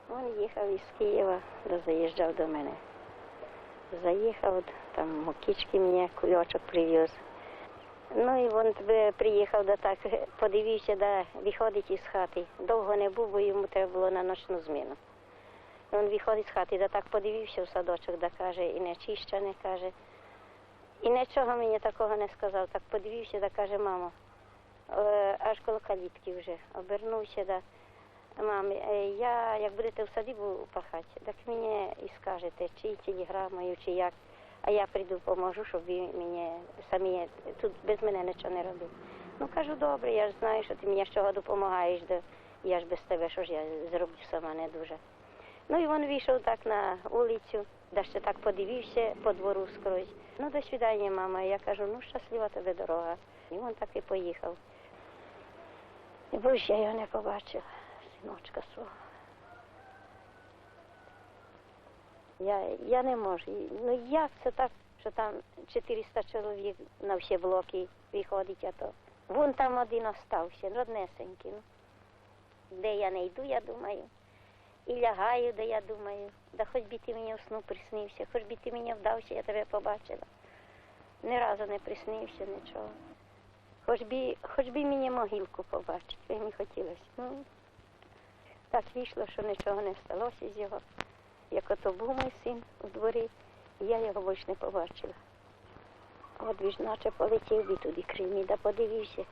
Він їхав із Києва, заїжджав до мене. Заїхав, там мукички мені кульочок привіз. Ну і він приїхав, да так подивився, да виходить із хати. Довго не був, бо йому треба було на ночну зміну. Він виходить з хати, да так подивився в садочок, да каже, і не чищене, каже. І нічого мені такого не сказав, так подивився, да каже, мамо, аж коло калітки вже. Обернувся, да, мам, я, як будете в садибу пахати, так мені і скажете, чи телеграмою, чи як. А я прийду, поможу, щоб ви мені самі тут без мене нічого не робили. Ну, кажу, добре, я ж знаю, що ти мені щого допомагаєш, да я ж без тебе, що ж я зроблю сама не дуже. Ну, і він вийшов так на вулицю, да ще так подивився по двору скрозь. Ну, до свидання, мама. Я кажу, ну, щаслива тобі дорога. І він так і поїхав. І більше я його не побачила, синочка свого. Я не можу. Ну як це так, що там 400 чоловік на всі блоки виходить, а то вон там один остався, роднесенький. Ну. Де я не йду, я думаю, і лягаю, де я думаю, да хоч би ти мені в сну приснився, хоч би ти мені вдався, я тебе побачила. Ні разу не приснився, нічого. Хоч би мені могилку побачити, мені хотілося. Ну, так вийшло, що нічого не сталося з його. Як ото був мій син у дворі, я його більше не побачила. От він наче полетів би туди Кримі, да подивився,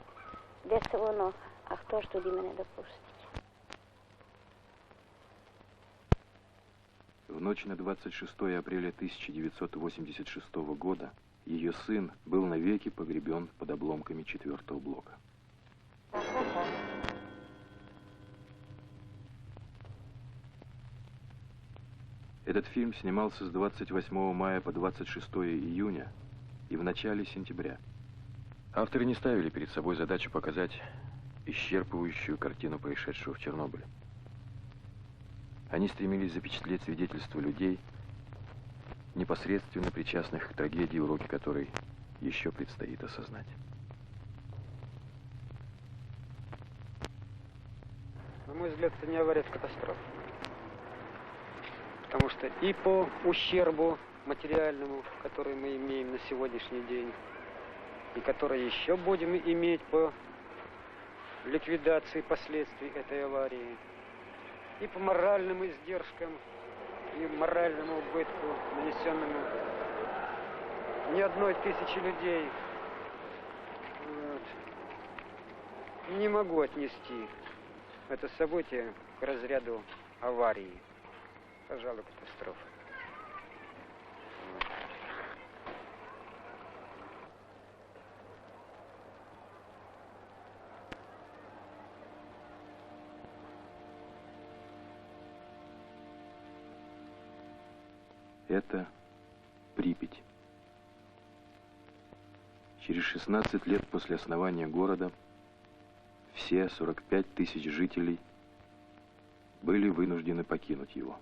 де це воно, а хто ж туди мене допустить. В ночь на 26 апреля 1986 года ее сын был навеки погребен под обломками 4-го блока. Этот фильм снимался с 28 мая по 26 июня и в начале сентября. Авторы не ставили перед собой задачу показать исчерпывающую картину происшедшего в Чернобыле. Они стремились запечатлеть свидетельства людей, непосредственно причастных к трагедии, уроки которой еще предстоит осознать. На мой взгляд, это не авария, это катастрофа. Потому что и по ущербу материальному, который мы имеем на сегодняшний день, и который еще будем иметь по ликвидации последствий этой аварии, и по моральным издержкам, и моральному убытку, нанесенному ни одной тысячи людей, вот, не могу отнести это событие к разряду аварии. Пожалуй, катастрофа. Это Припять. Через 16 лет после основания города все 45 тысяч жителей были вынуждены покинуть его.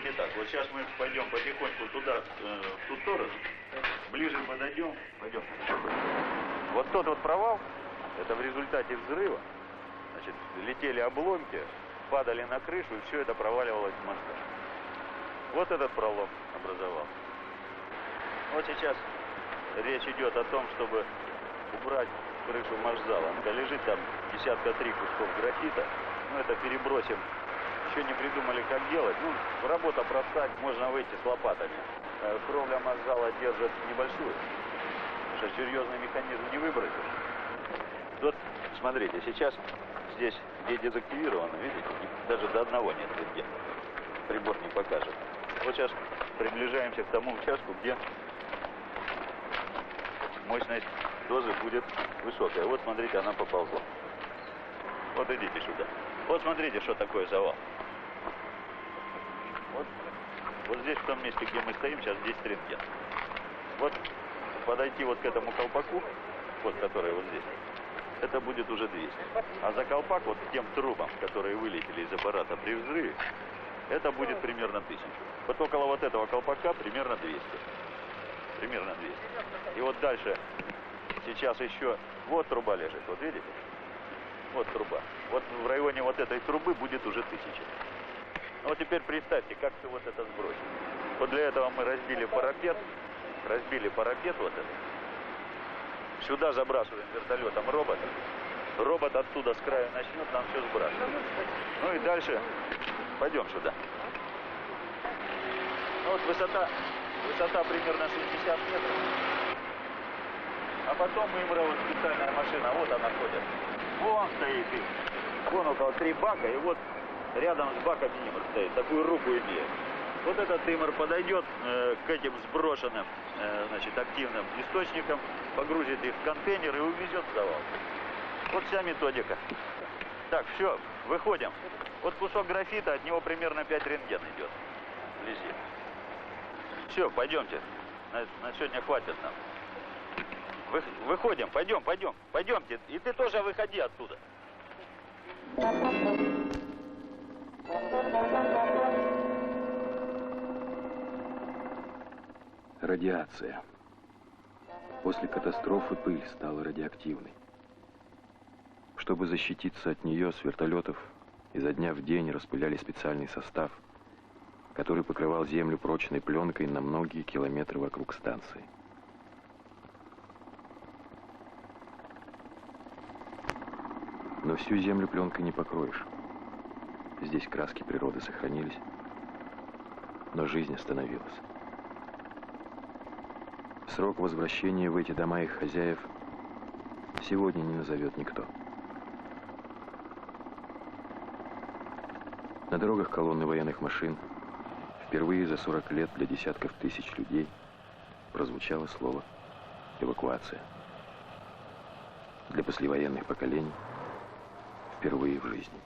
давайте так. Вот сейчас мы пойдем потихоньку туда, в ту сторону. Ближе подойдем. Пойдем. Вот тот вот провал, это в результате взрыва. Значит, летели обломки, падали на крышу, и все это проваливалось в моста. Вот этот пролом образовался. Вот сейчас речь идет о том, чтобы убрать крышу машзала. Лежит там 53 кусков графита. Ну, это перебросим. Еще не придумали, как делать. Ну, работа простая, можно выйти с лопатами. Кровля машзала держит небольшую, потому что серьезный механизм не выбросишь. Вот, смотрите, сейчас здесь, где дезактивировано, видите, даже до одного нет рентгена. Прибор не покажет. Вот сейчас приближаемся к тому участку, где мощность дозы будет высокая. Вот, смотрите, она поползла. Вот идите сюда. Вот смотрите, что такое завал. Вот здесь, в том месте, где мы стоим, сейчас здесь рентген. Вот подойти вот к этому колпаку, вот который вот здесь, это будет уже 200. А за колпак, вот к тем трубам, которые вылетели из аппарата при взрыве, это будет примерно 1000. Вот около вот этого колпака примерно 200. Примерно 200. И вот дальше, сейчас еще, вот труба лежит, вот видите? Вот труба. Вот в районе вот этой трубы будет уже 1000. Ну вот теперь представьте, как ты вот это сбросишь. Вот для этого мы разбили парапет вот этот. Сюда забрасываем вертолетом робота. Робот оттуда с края начнет нам все сбрасывать. Ну и дальше пойдем сюда. Ну вот высота примерно 60 метров. А потом вот специальная машина, вот она ходит. Вон стоит их. Вон около 3 бака, и вот рядом с баком триммер стоит, такую руку имеет. Вот этот триммер подойдет к этим сброшенным, значит, активным источникам, погрузит их в контейнер и увезет в завал. Вот вся методика. Так, все, выходим. Вот кусок графита, от него примерно 5 рентген идет вблизи. Все, пойдемте. На сегодня хватит нам. Выходим, пойдемте. И ты тоже выходи оттуда. Радиация. После катастрофы пыль стала радиоактивной. Чтобы защититься от нее, с вертолетов изо дня в день распыляли специальный состав, который покрывал землю прочной пленкой на многие километры вокруг станции. Но всю землю пленкой не покроешь. Здесь краски природы сохранились, но жизнь остановилась. Срок возвращения в эти дома их хозяев сегодня не назовет никто. На дорогах колонны военных машин впервые за 40 лет для десятков тысяч людей прозвучало слово «эвакуация». Для послевоенных поколений впервые в жизни.